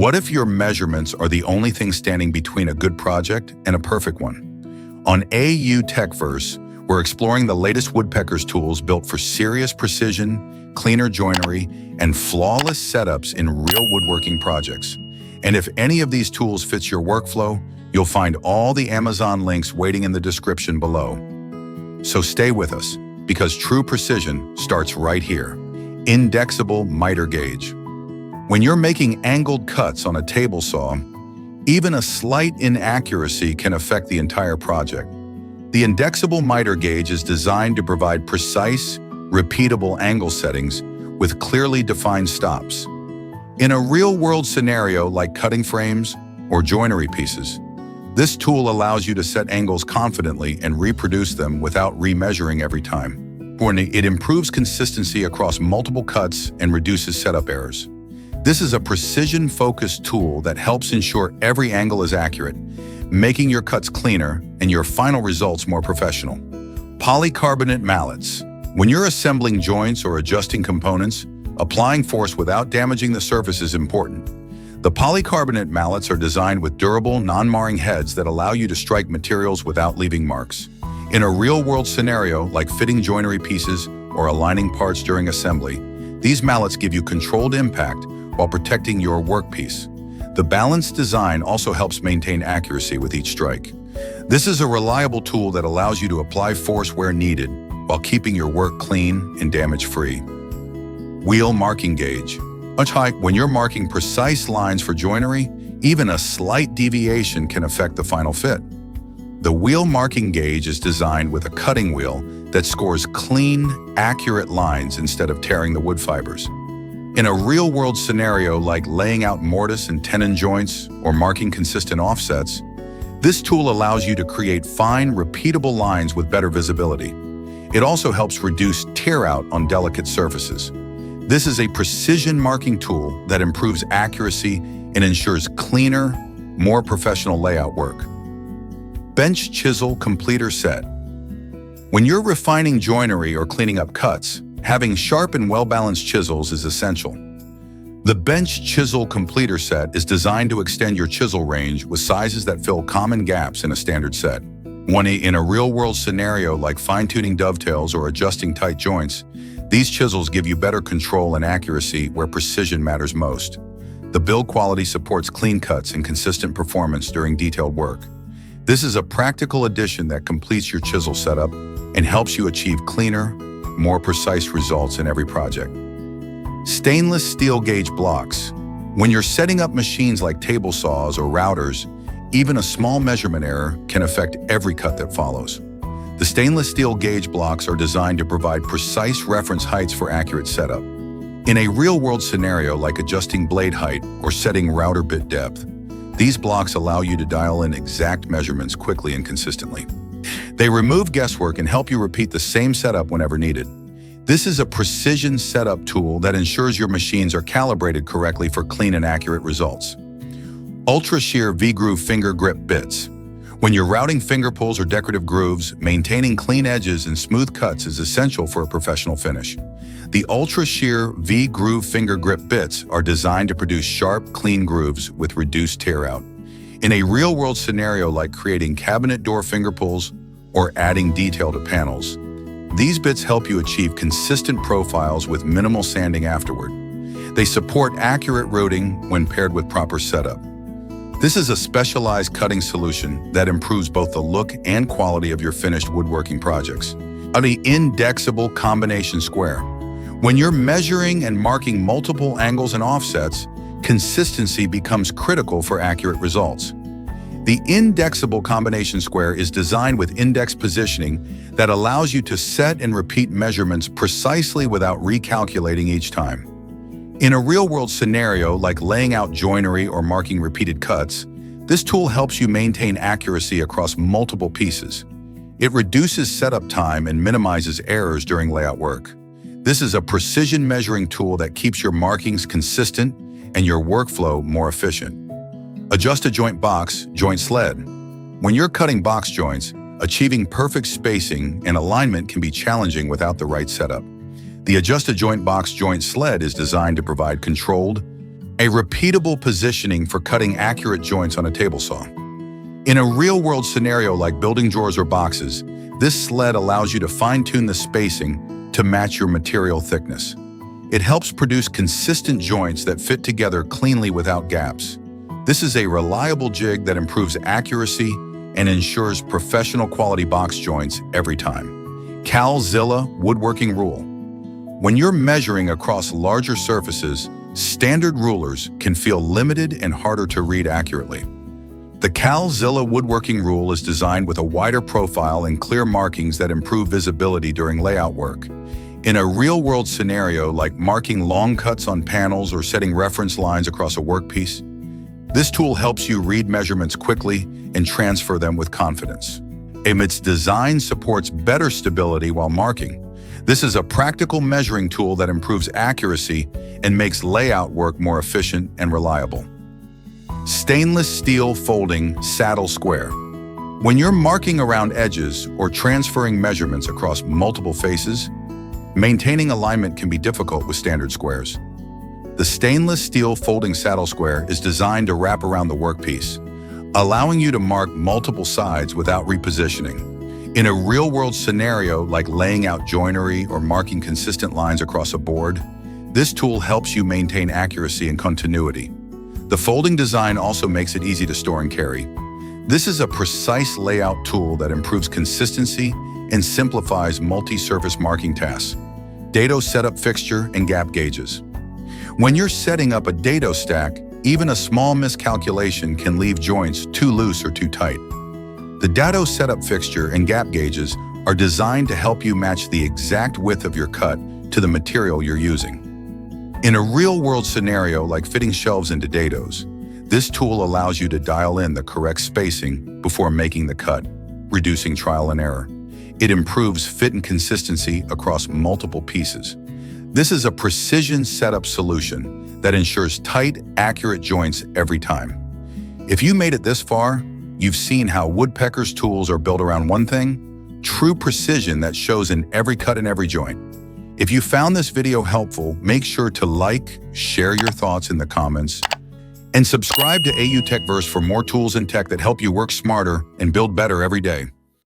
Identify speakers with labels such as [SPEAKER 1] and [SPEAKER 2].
[SPEAKER 1] What if your measurements are the only thing standing between a good project and a perfect one? On TechVerse, we're exploring the latest Woodpeckers tools built for serious precision, cleaner joinery, and flawless setups in real woodworking projects. And if any of these tools fits your workflow, you'll find all the Amazon links waiting in the description below. So stay with us, because true precision starts right here. Indexable miter gauge. When you're making angled cuts on a table saw, even a slight inaccuracy can affect the entire project. The Indexable miter gauge is designed to provide precise, repeatable angle settings with clearly defined stops. In a real-world scenario like cutting frames or joinery pieces, this tool allows you to set angles confidently and reproduce them without remeasuring every time. It improves consistency across multiple cuts and reduces setup errors. This is a precision-focused tool that helps ensure every angle is accurate, making your cuts cleaner and your final results more professional. Polycarbonate mallets. When you're assembling joints or adjusting components, applying force without damaging the surface is important. The polycarbonate mallets are designed with durable, non-marring heads that allow you to strike materials without leaving marks. In a real-world scenario, like fitting joinery pieces or aligning parts during assembly, these mallets give you controlled impact while protecting your workpiece. The balanced design also helps maintain accuracy with each strike. This is a reliable tool that allows you to apply force where needed while keeping your work clean and damage-free. Wheel marking gauge. When you're marking precise lines for joinery, even a slight deviation can affect the final fit. The wheel marking gauge is designed with a cutting wheel that scores clean, accurate lines instead of tearing the wood fibers. In a real-world scenario like laying out mortise and tenon joints or marking consistent offsets, this tool allows you to create fine, repeatable lines with better visibility. It also helps reduce tear-out on delicate surfaces. This is a precision marking tool that improves accuracy and ensures cleaner, more professional layout work. Bench chisel completer set. When you're refining joinery or cleaning up cuts, having sharp and well-balanced chisels is essential. The bench chisel completer set is designed to extend your chisel range with sizes that fill common gaps in a standard set. In a real-world scenario like fine-tuning dovetails or adjusting tight joints, these chisels give you better control and accuracy where precision matters most. The build quality supports clean cuts and consistent performance during detailed work. This is a practical addition that completes your chisel setup and helps you achieve cleaner, more precise results in every project. Stainless steel gauge blocks. When you're setting up machines like table saws or routers, even a small measurement error can affect every cut that follows. The stainless steel gauge blocks are designed to provide precise reference heights for accurate setup. In a real-world scenario like adjusting blade height or setting router bit depth, these blocks allow you to dial in exact measurements quickly and consistently. They remove guesswork and help you repeat the same setup whenever needed. This is a precision setup tool that ensures your machines are calibrated correctly for clean and accurate results. Ultra-Shear V-groove finger grip bits. When you're routing finger pulls or decorative grooves, maintaining clean edges and smooth cuts is essential for a professional finish. The Ultra-Shear V-groove finger grip bits are designed to produce sharp, clean grooves with reduced tear-out. In a real-world scenario like creating cabinet door finger pulls or adding detail to panels, these bits help you achieve consistent profiles with minimal sanding afterward. They support accurate routing when paired with proper setup. This is a specialized cutting solution that improves both the look and quality of your finished woodworking projects. The Indexable combination square. When you're measuring and marking multiple angles and offsets, consistency becomes critical for accurate results. The Indexable combination square is designed with index positioning that allows you to set and repeat measurements precisely without recalculating each time. In a real-world scenario like laying out joinery or marking repeated cuts, this tool helps you maintain accuracy across multiple pieces. It reduces setup time and minimizes errors during layout work. This is a precision measuring tool that keeps your markings consistent and your workflow more efficient. Adjusta-Joint box joint sled. When you're cutting box joints, achieving perfect spacing and alignment can be challenging without the right setup. The Adjusta-Joint box joint sled is designed to provide controlled, A repeatable positioning for cutting accurate joints on a table saw. In a real-world scenario like building drawers or boxes, this sled allows you to fine-tune the spacing to match your material thickness. It helps produce consistent joints that fit together cleanly without gaps. This is a reliable jig that improves accuracy and ensures professional quality box joints every time. Cal-zilla woodworking rule. When you're measuring across larger surfaces, standard rulers can feel limited and harder to read accurately. The Cal-zilla woodworking rule is designed with a wider profile and clear markings that improve visibility during layout work. In a real-world scenario like marking long cuts on panels or setting reference lines across a workpiece, this tool helps you read measurements quickly and transfer them with confidence. Its design supports better stability while marking. This is a practical measuring tool that improves accuracy and makes layout work more efficient and reliable. Stainless steel folding saddle square. When you're marking around edges or transferring measurements across multiple faces, maintaining alignment can be difficult with standard squares. The stainless steel folding saddle square is designed to wrap around the workpiece, allowing you to mark multiple sides without repositioning. In a real-world scenario like laying out joinery or marking consistent lines across a board, this tool helps you maintain accuracy and continuity. The folding design also makes it easy to store and carry. This is a precise layout tool that improves consistency and simplifies multi-surface marking tasks. Dado setup fixture and gap gauges. When you're setting up a dado stack, even a small miscalculation can leave joints too loose or too tight. The Dado setup fixture and gap gauges are designed to help you match the exact width of your cut to the material you're using. In a real-world scenario like fitting shelves into dados, this tool allows you to dial in the correct spacing before making the cut, reducing trial and error. It improves fit and consistency across multiple pieces. This is a precision setup solution that ensures tight, accurate joints every time. If you made it this far, you've seen how Woodpeckers tools are built around one thing: true precision that shows in every cut and every joint. If you found this video helpful, make sure to like, share your thoughts in the comments, and subscribe to TechVerse for more tools and tech that help you work smarter and build better every day.